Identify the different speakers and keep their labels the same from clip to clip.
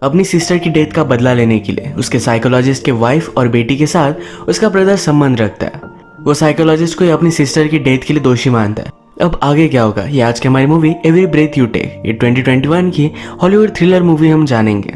Speaker 1: अपनी सिस्टर की डेथ का बदला लेने के लिए उसके साइकोलॉजिस्ट के वाइफ और बेटी के साथ उसका ब्रदर संबंध रखता है। वो साइकोलॉजिस्ट को अपनी सिस्टर की डेथ के लिए दोषी मानता है। अब आगे क्या होगा ये आज की हमारी movie every breath you take, ये 2021 की हॉलीवुड थ्रिलर मूवी हम जानेंगे।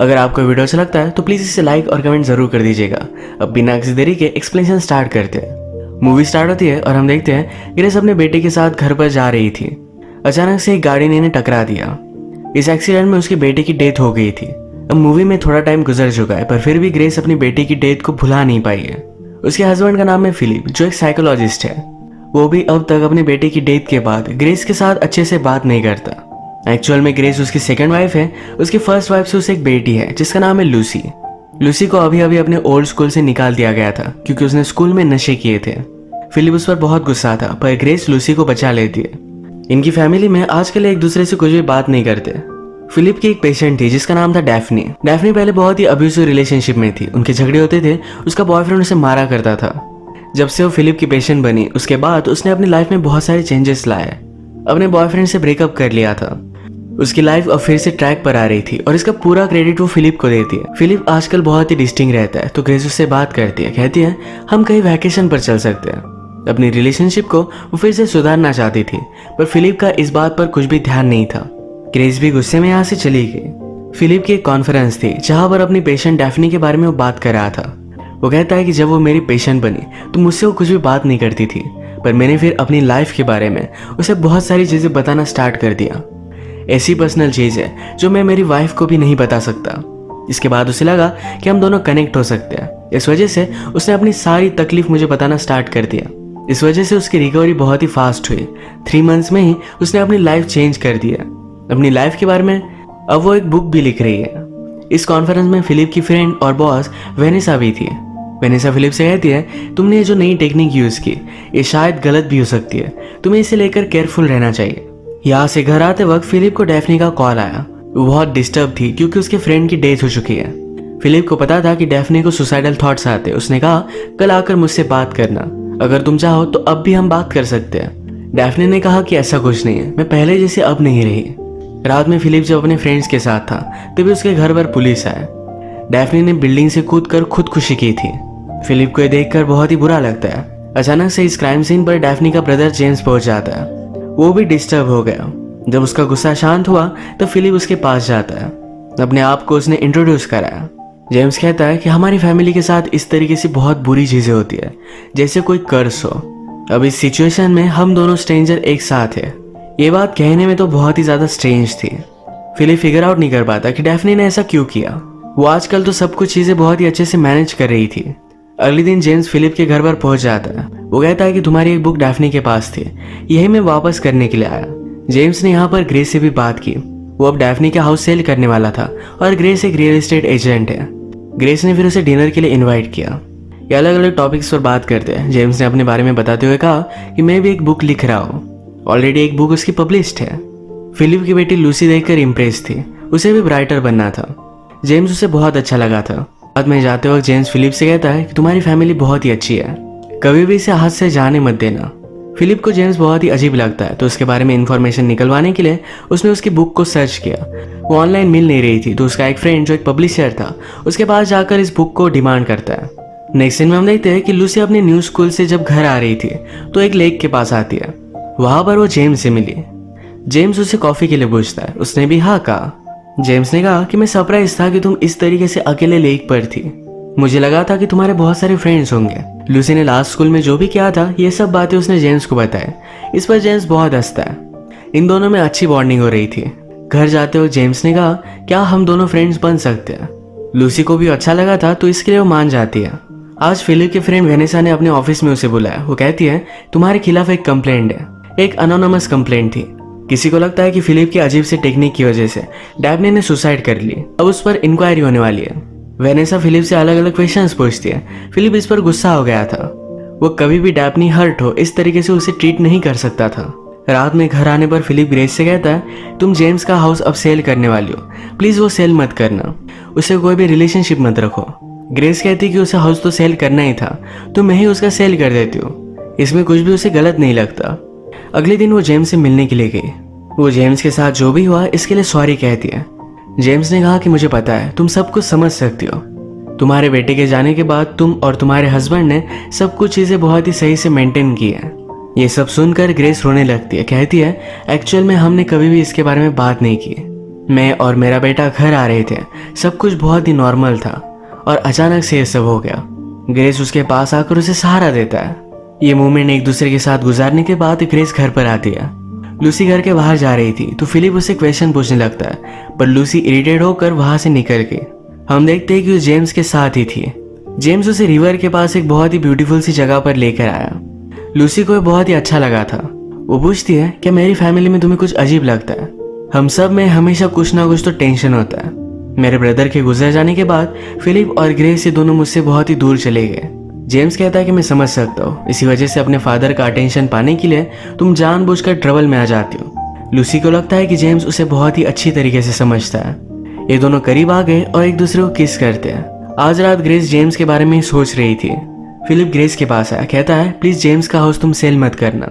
Speaker 1: अगर आपको वीडियो अच्छा लगता है तो प्लीज इसे लाइक और कमेंट जरूर कर दीजिएगा। अब बिना किसी देरी के एक्सप्लेनेशन स्टार्ट करते हैं। मूवी स्टार्ट होती है और हम देखते हैं ग्रेस अपने बेटे के साथ घर पर जा रही थी। अचानक से एक गाड़ी ने इन्हें टकरा दिया। इस एक्सीडेंट में उसके बेटे की डेथ हो गई थी। अब मूवी में थोड़ा टाइम गुजर चुका है पर फिर भी ग्रेस अपनी बेटी की डेथ को भुला नहीं पाई है। उसके हस्बैंड का नाम है फिलिप, जो एक साइकोलॉजिस्ट है। वो भी अब तक अपनी बेटे की डेथ के बाद ग्रेस के साथ अच्छे से बात नहीं करता। एक्चुअल में ग्रेस उसकी सेकंड वाइफ है। उसकी फर्स्ट वाइफ से उसे एक बेटी है जिसका नाम है लूसी। लूसी को अभी अभी अपने ओल्ड स्कूल से निकाल दिया गया था क्योंकि उसने स्कूल में नशे किए थे। फिलिप उस पर बहुत गुस्सा था पर ग्रेस लूसी को बचा लेती है। इनकी फैमिली में आजकल एक दूसरे से कुछ भी बात नहीं करते। फिलिप की एक पेशेंट थी जिसका नाम था डैफ्नी। डैफ्नी पहले बहुत ही अब्यूसिव रिलेशनशिप में थी। उनके झगड़े होते थे, उसका बॉयफ्रेंड उसे मारा करता था। जब से वो फिलिप की पेशेंट बनी उसके बाद उसने अपनी लाइफ में बहुत सारे चेंजेस लाए। अपने बॉयफ्रेंड से ब्रेकअप कर लिया था। उसकी लाइफ अब फिर से ट्रैक पर आ रही थी और इसका पूरा क्रेडिट वो फिलिप को देती है। फिलिप आजकल बहुत ही डिस्टिंग रहता है तो ग्रेस उससे बात करती है, कहती है हम कहीं वैकेशन पर चल सकते हैं। अपनी रिलेशनशिप को वो फिर से सुधारना चाहती थी पर फिलिप का इस बात पर कुछ भी ध्यान नहीं था। ग्रेस भी गुस्से में यहाँ से चली गई। फिलिप की एक कॉन्फ्रेंस थी जहां पर अपनी पेशेंट डैफ्नी के बारे में वो बात कर रहा था। वो कहता है कि जब वो मेरी पेशेंट बनी तो मुझसे वो कुछ भी बात नहीं करती थी पर मैंने फिर अपनी लाइफ के बारे में उसे बहुत सारी चीजें बताना स्टार्ट कर दिया। ऐसी पर्सनल चीज है जो मैं मेरी वाइफ को भी नहीं बता सकता। इसके बाद उसे लगा कि हम दोनों कनेक्ट हो सकते हैं। इस वजह से उसने अपनी सारी तकलीफ मुझे बताना स्टार्ट कर दिया। इस वजह से उसकी रिकवरी बहुत ही फास्ट हुई। 3 मंथ्स में ही उसने अपनी लाइफ चेंज कर दिया। अपनी लाइफ के बारे में अब वो एक बुक भी लिख रही है। इस कॉन्फ्रेंस में फिलिप की फ्रेंड और बॉस वेनेसा भी थी। वेनेसा फिलिप से कहती है तुमने ये जो नई टेक्निक यूज की ये शायद गलत भी हो सकती है, तुम्हें इसे लेकर केयरफुल रहना चाहिए। यहाँ से घर आते वक्त फिलिप को डैफ्नी का कॉल आया। वो बहुत डिस्टर्ब थी क्योंकि उसके फ्रेंड की डेथ हो चुकी है। फिलिप को पता था कि डैफ्नी को सुसाइडल थॉट्स आते। उसने कहा कल आकर मुझसे बात करना, अगर तुम चाहो तो अब भी हम बात कर सकते हैं। डैफ्नी ने कहा कि ऐसा कुछ नहीं है, मैं पहले जैसे अब नहीं रही। रात में फिलिप जब अपने फ्रेंड्स के साथ था तभी उसके घर पर पुलिस आया। डैफ्नी ने बिल्डिंग से कूदकर खुदकुशी की थी। फिलिप को यह देखकर बहुत ही बुरा लगता है। अचानक से इस क्राइम सीन पर डैफ्नी का ब्रदर जेम्स पहुंच जाता है। वो भी डिस्टर्ब हो गया। जब उसका गुस्सा शांत हुआ तो फिलिप उसके पास जाता है। अपने आप को उसने इंट्रोड्यूस कराया। जेम्स कहता है कि हमारी फैमिली के साथ इस तरीके से बहुत बुरी चीजें होती है जैसे कोई कर्स हो। अब इस सिचुएशन में हम दोनों स्ट्रेंजर एक साथ है। ये बात कहने में तो बहुत ही ज्यादा स्ट्रेंज थी। फिलिप फिगर आउट नहीं कर पाता कि डैफ्नी ने ऐसा क्यों किया। वो आजकल तो सब कुछ चीजें बहुत ही अच्छे से मैनेज कर रही थी। अगले दिन जेम्स फिलिप के घर पर पहुंच जाता है। वो कहता है कि तुम्हारी एक बुक डैफ्नी के पास थी, यही मैं वापस करने के लिए आया। जेम्स ने यहाँ पर ग्रेस से भी बात की। वो अब डैफ्नी का हाउस सेल करने वाला था और ग्रेस एक रियल एस्टेट एजेंट है। ग्रेस ने फिर उसे डिनर के लिए इनवाइट किया। ये अलग अलग टॉपिक्स पर बात करते हैं। जेम्स ने अपने बारे में बताते हुए कहा कि मैं भी एक बुक लिख रहा हूँ। ऑलरेडी एक बुक उसकी पब्लिश्ड है। फिलिप की बेटी लूसी देखकर इम्प्रेस थी, उसे भी राइटर बनना था। जेम्स उसे बहुत अच्छा लगा था। बाद में जाते वक्त जेम्स फिलिप से कहता है कि तुम्हारी फैमिली बहुत ही अच्छी है, कभी भी इसे हाथ से जाने मत देना। फिलिप को जेम्स बहुत ही अजीब लगता है तो उसके बारे में इंफॉर्मेशन निकलवाने के लिए उसने उसकी बुक को सर्च किया। वो ऑनलाइन मिल नहीं रही थी तो उसका एक फ्रेंड जो एक पब्लिशर था उसके पास जाकर इस बुक को डिमांड करता है। नेक्स्ट सीन में हम देखते हैं कि लूसी अपने न्यू स्कूल से जब घर आ रही थी तो एक लेक के पास आती है। वहां पर वो जेम्स से मिली। जेम्स उसे कॉफी के लिए पूछता है। उसने भी हाँ कहा। जेम्स ने कहा कि मैं सरप्राइज था कि तुम इस तरीके से अकेले लेक पर थी, मुझे लगा था कि तुम्हारे बहुत सारे फ्रेंड्स होंगे। लूसी ने लास्ट स्कूल में जो भी किया था ये सब बातें उसने जेम्स को बताई। इस पर जेम्स बहुत हंसता है। इन दोनों में अच्छी बॉन्डिंग हो रही थी। घर जाते हुए जेम्स ने कहा क्या हम दोनों फ्रेंड्स बन सकते हैं। लूसी को भी अच्छा लगा था तो इसके लिए वो मान जाती है। आज फिलिप के फ्रेंड वेनेसा ने अपने ऑफिस में उसे बुलाया। वो कहती है तुम्हारे खिलाफ एक कंप्लेंट है। एक अनोनिमस कंप्लेंट थी। किसी को लगता है कि फिलिप की अजीब सी टेक्निक की वजह से डैफ्नी ने सुसाइड कर ली। अब उस पर इंक्वायरी होने वाली है। वेनेसा फिलिप से अलग अलग क्वेश्चंस पूछती है। फिलिप इस पर गुस्सा हो गया था। वो कभी भी डैफ्नी हर्ट हो इस तरीके से उसे ट्रीट नहीं कर सकता था। रात में घर आने पर फिलिप ग्रेस से कहता है तुम जेम्स का हाउस अब सेल करने वाली हो, प्लीज वो सेल मत करना, उससे कोई भी रिलेशनशिप मत रखो। ग्रेस कहती कि उसे हाउस तो सेल करना ही था तो मैं ही उसका सेल कर देती हूँ, इसमें कुछ भी उसे गलत नहीं लगता। अगले दिन वो जेम्स से मिलने के लिए गई। वो जेम्स के साथ जो भी हुआ इसके लिए सॉरी कहती है। जेम्स ने कहा कि मुझे पता है तुम सब कुछ समझ सकती हो। तुम्हारे बेटे के जाने के बाद तुम और तुम्हारे हस्बैंड ने सब कुछ चीज़ें बहुत ही सही से मेंटेन की है। ये सब सुनकर ग्रेस रोने लगती है। कहती है एक्चुअल में हमने कभी भी इसके बारे में बात नहीं की। मैं और मेरा बेटा घर आ रहे थे, सब कुछ बहुत ही नॉर्मल था और अचानक से ये सब हो गया। ग्रेस उसके पास आकर उसे सहारा देता है। ये मोमेंट एक दूसरे के साथ गुजारने के बाद ग्रेस घर पर आती है। लूसी घर के बाहर जा रही थी तो फिलिप उसे क्वेश्चन पूछने लगता है, पर लूसी इरिटेट होकर वहां से निकल गई। हम देखते हैं कि वो जेम्स के साथ ही थी। जेम्स उसे रिवर के पास एक बहुत ही ब्यूटीफुल सी जगह पर लेकर आया। लूसी को बहुत ही अच्छा लगा था। वो पूछती है कि मेरी फैमिली में तुम्हें कुछ अजीब लगता है? हम सब में हमेशा कुछ ना कुछ तो टेंशन होता है। मेरे ब्रदर के गुजर जाने के बाद फिलिप और ग्रेस ये दोनों मुझसे बहुत ही दूर चले गए। जेम्स कहता है कि मैं समझ सकता हूँ, इसी वजह से अपने फादर का अटेंशन पाने के लिए तुम जानबूझकर ट्रबल में आ जाती हो। लूसी को लगता है कि जेम्स उसे बहुत ही अच्छी तरीके से समझता है। ये दोनों करीब आ गए और एक दूसरे को किस करते हैं। आज रात ग्रेस जेम्स के बारे में ही सोच रही थी। फिलिप ग्रेस के पास आया, कहता है प्लीज जेम्स का हाउस तुम सेल मत करना।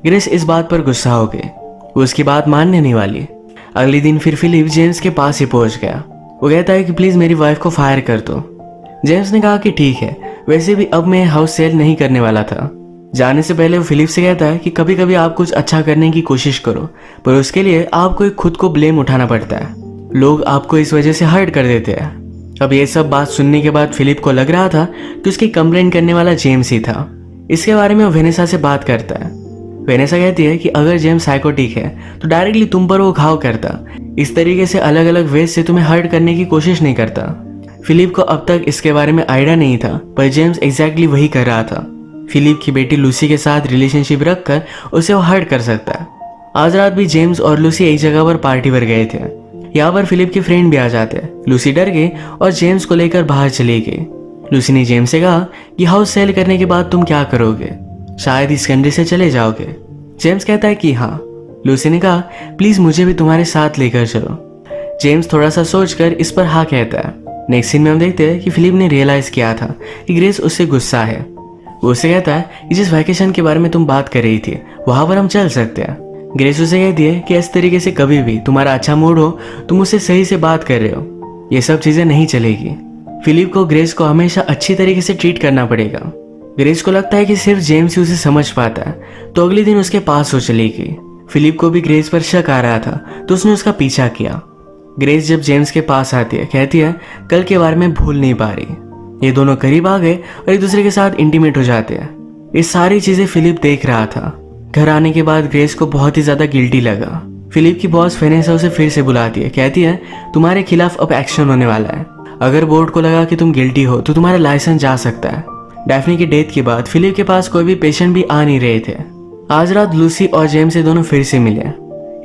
Speaker 1: ग्रेस इस बात पर गुस्सा हो गई, वो उसकी बात मानने नहीं वाली। अगले दिन फिर फिलिप जेम्स के पास ही पहुंच गया। वो कहता है कि प्लीज मेरी वाइफ को फायर कर दो। जेम्स ने कहा कि ठीक है, वैसे भी अब मैं हाउस सेल नहीं करने वाला था। जाने से पहले वो फिलिप से कहता है कि कभी कभी आप कुछ अच्छा करने की कोशिश करो, पर उसके लिए आपको खुद को ब्लेम उठाना पड़ता है। लोग आपको इस वजह से हर्ट कर देते हैं। अब ये सब बात सुनने के बाद फिलिप को लग रहा था कि उसकी कंप्लेंट करने वाला जेम्स ही था। इसके बारे में वो वेनेसा से बात करता है। वेनेसा कहती है कि अगर जेम्स साइकोटिक है तो डायरेक्टली तुम पर वो घाव करता, इस तरीके से अलग अलग वेज से तुम्हें हर्ट करने की कोशिश नहीं करता। फिलिप को अब तक इसके बारे में आइडिया नहीं था, पर जेम्स एग्जैक्टली वही कर रहा था। फिलिप की बेटी लूसी के साथ रिलेशनशिप रखकर उसे वो हर्ट कर सकता है। आज रात भी जेम्स और लूसी एक जगह पर पार्टी पर गए थे। यहाँ पर फिलिप के फ्रेंड भी आ जाते हैं। लूसी डर गई और जेम्स को लेकर बाहर चली गई। लूसी ने जेम्स से कहा कि हाउस सेल करने के बाद तुम क्या करोगे? शायद इस कंट्री से चले जाओगे। जेम्स कहता है कि हाँ। लूसी ने कहा प्लीज मुझे भी तुम्हारे साथ लेकर चलो। जेम्स थोड़ा सा सोचकर इस पर हाँ कहता है। नेक्स्ट सीन में हम देखते हैं कि फिलिप ने रियलाइज किया था कि ग्रेस उससे गुस्सा है। वो उससे कहता है कि जिस वैकेशन के बारे में तुम बात कर रही थी वहां पर हम चल सकते हैं। ग्रेस उसे कहती है कि इस तरीके से कभी भी तुम्हारा अच्छा मूड हो, तुम उससे सही से बात कर रहे हो, ये सब चीजें नहीं चलेगी। फिलिप को ग्रेस को हमेशा अच्छी तरीके से ट्रीट करना पड़ेगा। ग्रेस को लगता है कि सिर्फ जेम्स ही उसे समझ पाता है, तो अगले दिन उसके पास वो चली गई। फिलिप को भी ग्रेस पर शक आ रहा था, तो उसने उसका पीछा किया। ग्रेस जब जेम्स के पास आती है, कहती है कल के बारे में भूल नहीं पा रही। ये दोनों करीब आ गए और एक दूसरे के साथ इंटीमेट हो जाते हैं। ये सारी चीजें फिलिप देख रहा था। घर आने के बाद ग्रेस को बहुत ही ज्यादा गिल्टी लगा। फिलिप की बॉस वेनेसा उसे फिर से बुलाती है। कहती है तुम्हारे खिलाफ अब एक्शन होने वाला है। अगर बोर्ड को लगा कि तुम गिल्टी हो तो तुम्हारा लाइसेंस जा सकता है। डैफ्नी की डेथ के बाद फिलिप के पास कोई भी पेशेंट भी आ नहीं रहे थे। आज रात लूसी और जेम्स ये दोनों फिर से मिले।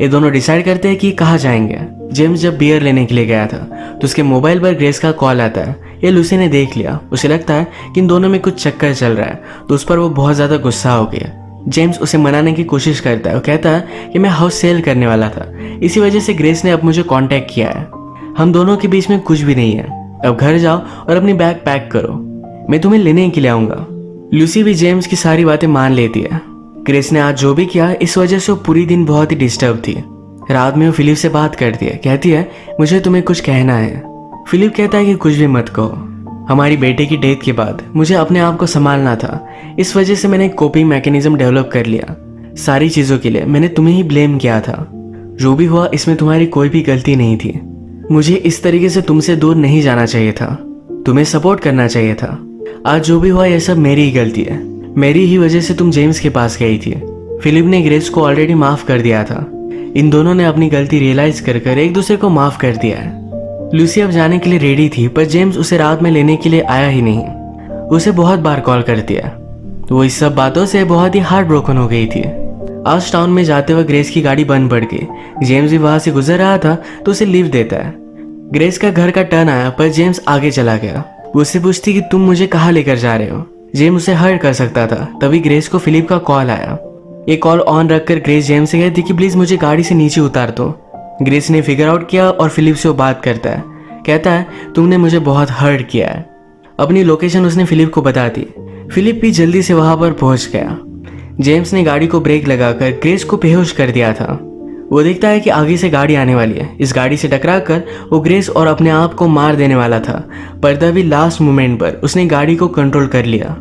Speaker 1: ये दोनों डिसाइड करते हैं कि कहाँ जाएंगे। जेम्स जब बियर लेने के लिए गया था तो उसके मोबाइल पर ग्रेस का कॉल आता है। ये लूसी ने देख लिया। उसे लगता है कि इन दोनों में कुछ चक्कर चल रहा है, तो उस पर वो बहुत ज्यादा गुस्सा हो गया। जेम्स उसे मनाने की कोशिश करता है। वो कहता है कि मैं हाउस सेल करने वाला था, इसी वजह से ग्रेस ने अब मुझे कांटेक्ट किया है। हम दोनों के बीच में कुछ भी नहीं है। अब घर जाओ और अपनी बैग पैक करो, मैं तुम्हें लेने के लिए आऊंगा। लूसी भी जेम्स की सारी बातें मान लेती है। ग्रेस ने आज जो भी किया इस वजह से वो पूरी दिन बहुत ही डिस्टर्ब थी। रात में वो फिलिप से बात करती है। कहती है मुझे तुम्हें कुछ कहना है। फिलिप कहता है कि कुछ भी मत कहो। हमारी बेटे की डेथ के बाद मुझे अपने आप को संभालना था, इस वजह से मैंने एक कोपिंग मैकेनिज्म डेवलप कर लिया। सारी चीजों के लिए मैंने तुम्हें ही ब्लेम किया था। जो भी हुआ इसमें तुम्हारी कोई भी गलती नहीं थी। मुझे इस तरीके से तुमसे दूर नहीं जाना चाहिए था, तुम्हें सपोर्ट करना चाहिए था। आज जो भी हुआ यह सब मेरी ही गलती है। मेरी ही वजह से तुम जेम्स के पास गई थी। फिलिप ने ग्रेस को ऑलरेडी माफ कर दिया था। इन दोनों ने अपनी गलती रियलाइज कर एक दूसरे को माफ कर दिया है। लूसी अब जाने के लिए रेडी थी, पर जेम्स उसे रात में लेने के लिए आया ही नहीं। उसे बहुत बार कॉल करती है। वो इस सब बातों से बहुत ही हार्ट ब्रोकन हो गई थी। आज टाउन में जाते हुए ग्रेस की गाड़ी बंद पड़ गई। जेम्स भी वहां से गुजर रहा था तो उसे लिफ्ट देता है। ग्रेस का घर का टर्न आया, पर जेम्स आगे चला गया। वो उससे पूछती कि तुम मुझे कहाँ लेकर जा रहे हो। जेम्स उसे हर्ट कर सकता था। तभी ग्रेस को फिलिप का कॉल आया। ये कॉल ऑन रखकर ग्रेस जेम्स से कहती कि प्लीज मुझे गाड़ी से नीचे उतार दो। ग्रेस ने फिगर आउट किया और फिलिप से वो बात करता है। कहता है तुमने मुझे बहुत हर्ट किया है। अपनी लोकेशन उसने फिलिप को बता दी। फिलिप भी जल्दी से वहां पर पहुंच गया। जेम्स ने गाड़ी को ब्रेक लगाकर ग्रेस को बेहोश कर दिया था। वो देखता है कि आगे से गाड़ी आने वाली है। इस गाड़ी से टकराकर वो ग्रेस और अपने आप को मार देने वाला था, पर तभी लास्ट मोमेंट पर उसने गाड़ी को कंट्रोल कर लिया।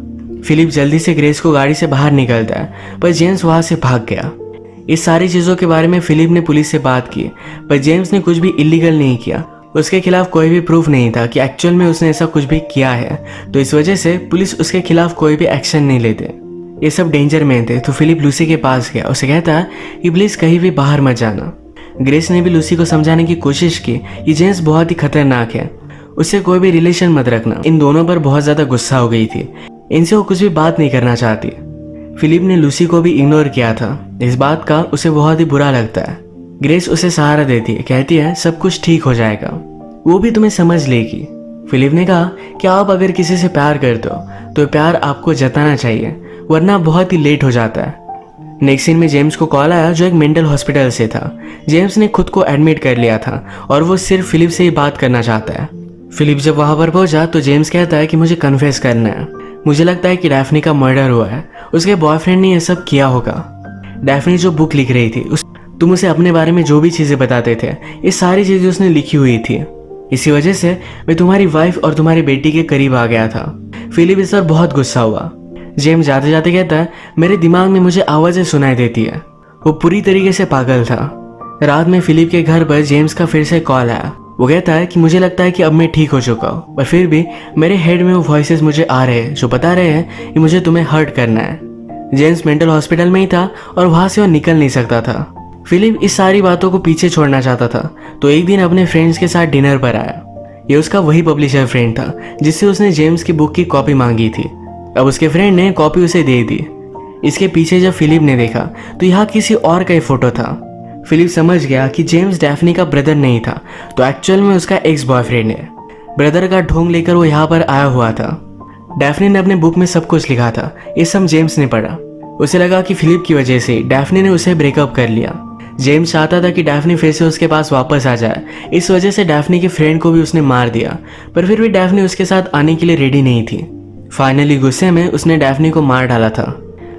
Speaker 1: फिलिप जल्दी से ग्रेस को गाड़ी से बाहर निकलता है, पर जेम्स वहां से भाग गया। इस सारी चीज़ों के बारे में फिलिप ने पुलिस से बात की, पर जेम्स ने कुछ भी इलीगल नहीं किया। उसके खिलाफ कोई भी प्रूफ नहीं था कि एक्चुअल में उसने ऐसा कुछ भी किया है, तो इस वजह से पुलिस उसके खिलाफ कोई भी एक्शन नहीं लेते। ये सब डेंजर में थे, तो फिलिप लूसी के पास गया। उसे कहता है कि प्लीज़ कहीं भी बाहर मत जाना। ग्रेस ने भी लूसी को समझाने की कोशिश की कि जेम्स बहुत ही खतरनाक है, उससे कोई भी रिलेशन मत रखना। इन दोनों पर बहुत ज़्यादा गुस्सा हो गई थी, इनसे वो कुछ भी बात नहीं करना चाहती। फिलिप ने लूसी को भी इग्नोर किया था, इस बात का उसे बहुत ही बुरा लगता है। ग्रेस उसे सहारा देती है, कहती है सब कुछ ठीक हो जाएगा, वो भी तुम्हें समझ लेगी। फिलिप ने कहा कि आप अगर किसी से प्यार करते हो तो प्यार आपको जताना चाहिए, वरना बहुत ही लेट हो जाता है। नेक्स्ट सीन में जेम्स को कॉल आया जो एक मेंटल हॉस्पिटल से था। जेम्स ने खुद को एडमिट कर लिया था और वो सिर्फ फिलिप से ही बात करना चाहता है। फिलिप जब वहां पर पहुंचा तो जेम्स कहता है कि मुझे कन्फेस करना है, मुझे लगता है कि डैफ्नी का मर्डर हुआ है, उसके बॉयफ्रेंड ने यह सब किया होगा। डैफ्नी जो बुक लिख रही थी, तुम उसे अपने बारे में जो भी चीजें बताते थे, ये सारी चीजें उसने लिखी हुई थी। इसी वजह से मैं तुम्हारी वाइफ और तुम्हारी बेटी के करीब आ गया था। फिलिप इस पर बहुत गुस्सा हुआ। जेम्स जाते जाते कहता है मेरे दिमाग में मुझे आवाजें सुनाई देती है। वो पूरी तरीके से पागल था। रात में फिलिप के घर पर जेम्स का फिर से कॉल आया। वो कहता है कि मुझे लगता है कि अब मैं ठीक हो चुका हूँ, पर फिर भी मेरे हेड में वो वॉइसेस मुझे आ रहे हैं जो बता रहे हैं कि मुझे तुम्हें हर्ट करना है। जेम्स मेंटल हॉस्पिटल में ही था और वहां से वो निकल नहीं सकता था। फिलिप इस सारी बातों को पीछे छोड़ना चाहता था, तो एक दिन अपने फ्रेंड्स के साथ डिनर पर आया। ये उसका वही पब्लिशर फ्रेंड था जिससे उसने जेम्स की बुक की कॉपी मांगी थी। अब उसके फ्रेंड ने कॉपी उसे दे दी। इसके पीछे जब फिलिप ने देखा तो यहाँ किसी और का ही फोटो था। फिलिप समझ गया कि जेम्स डैफ्नी का ब्रदर नहीं था, तो एक्चुअल में उसका एक्स बॉयफ्रेंड है। ब्रदर का ढोंग लेकर वो यहाँ पर आया हुआ था। डैफ्नी ने अपने बुक में सब कुछ लिखा था, ये सब जेम्स ने पढ़ा। उसे लगा कि फिलिप की वजह से डैफ्नी ने उसे ब्रेकअप कर लिया। जेम्स चाहता था कि डैफ्नी फिर से उसके पास वापस आ जाए, इस वजह से डैफ्नी के फ्रेंड को भी उसने मार दिया, पर फिर भी डैफ्नी उसके साथ आने के लिए रेडी नहीं थी। फाइनली गुस्से में उसने डैफ्नी को मार डाला था।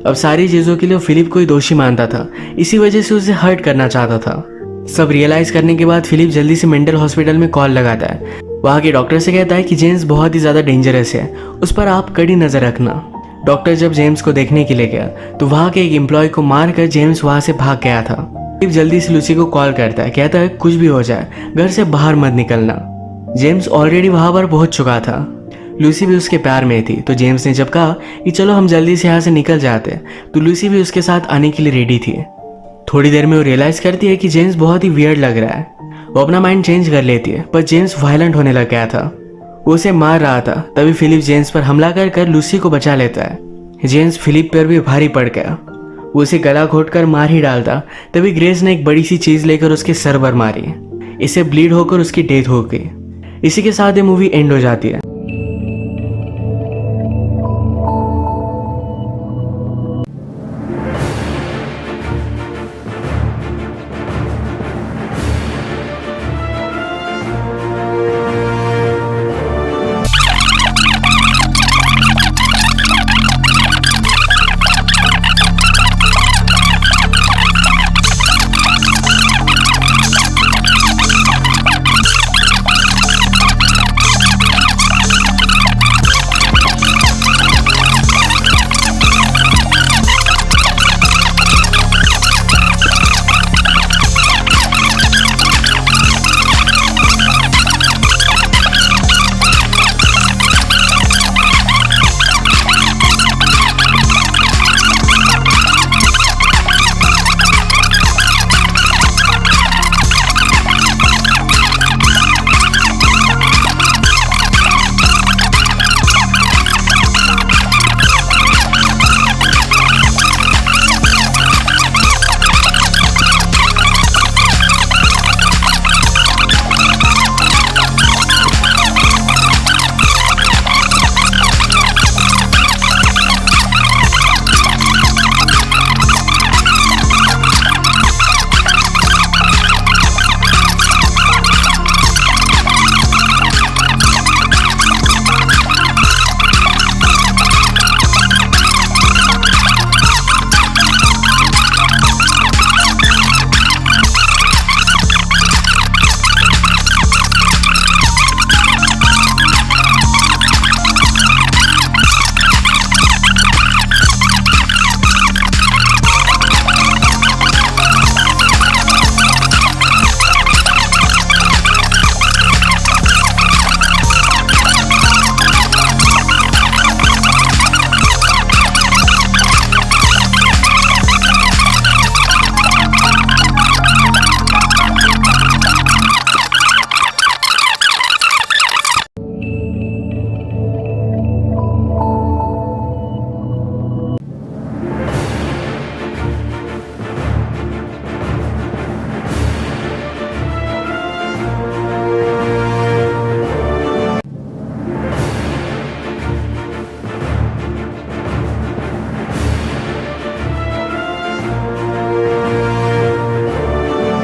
Speaker 1: अब सारी चीजों के लिए फिलिप को ही दोषी मानता था, इसी वजह से उसे हर्ट करना चाहता था। सब रियलाइज करने के बाद फिलिप जल्दी से मेंटल हॉस्पिटल में कॉल लगाता है। वहाँ के डॉक्टर से कहता है कि जेम्स बहुत ही ज्यादा डेंजरस है, उस पर आप कड़ी नजर रखना। डॉक्टर जब जेम्स को देखने के लिए गया तो वहाँ के एक एम्प्लॉय को मारकर जेम्स वहाँ से भाग गया था। फिलिप जल्दी से लूसी को कॉल करता है, कहता है कुछ भी हो जाए घर से बाहर मत निकलना। जेम्स ऑलरेडी वहां पर पहुंच चुका था। लूसी भी उसके प्यार में थी, तो जेम्स ने जब कहा कि चलो हम जल्दी से यहाँ से निकल जाते, तो लूसी भी उसके साथ आने के लिए रेडी थी। थोड़ी देर में वो रियलाइज करती है कि जेम्स बहुत ही वियर्ड लग रहा है। वो अपना माइंड चेंज कर लेती है, पर जेम्स वायलेंट होने लग गया था। वो उसे मार रहा था, तभी फिलिप जेम्स पर हमला कर लूसी को बचा लेता है। जेम्स फिलिप पर भी भारी पड़ गया, वो उसे गला घोटकर मार ही डालता, तभी ग्रेस ने एक बड़ी सी चीज लेकर उसके सर पर मारी। इससे ब्लीड होकर उसकी डेथ हो गई। इसी के साथ ये मूवी एंड हो जाती है।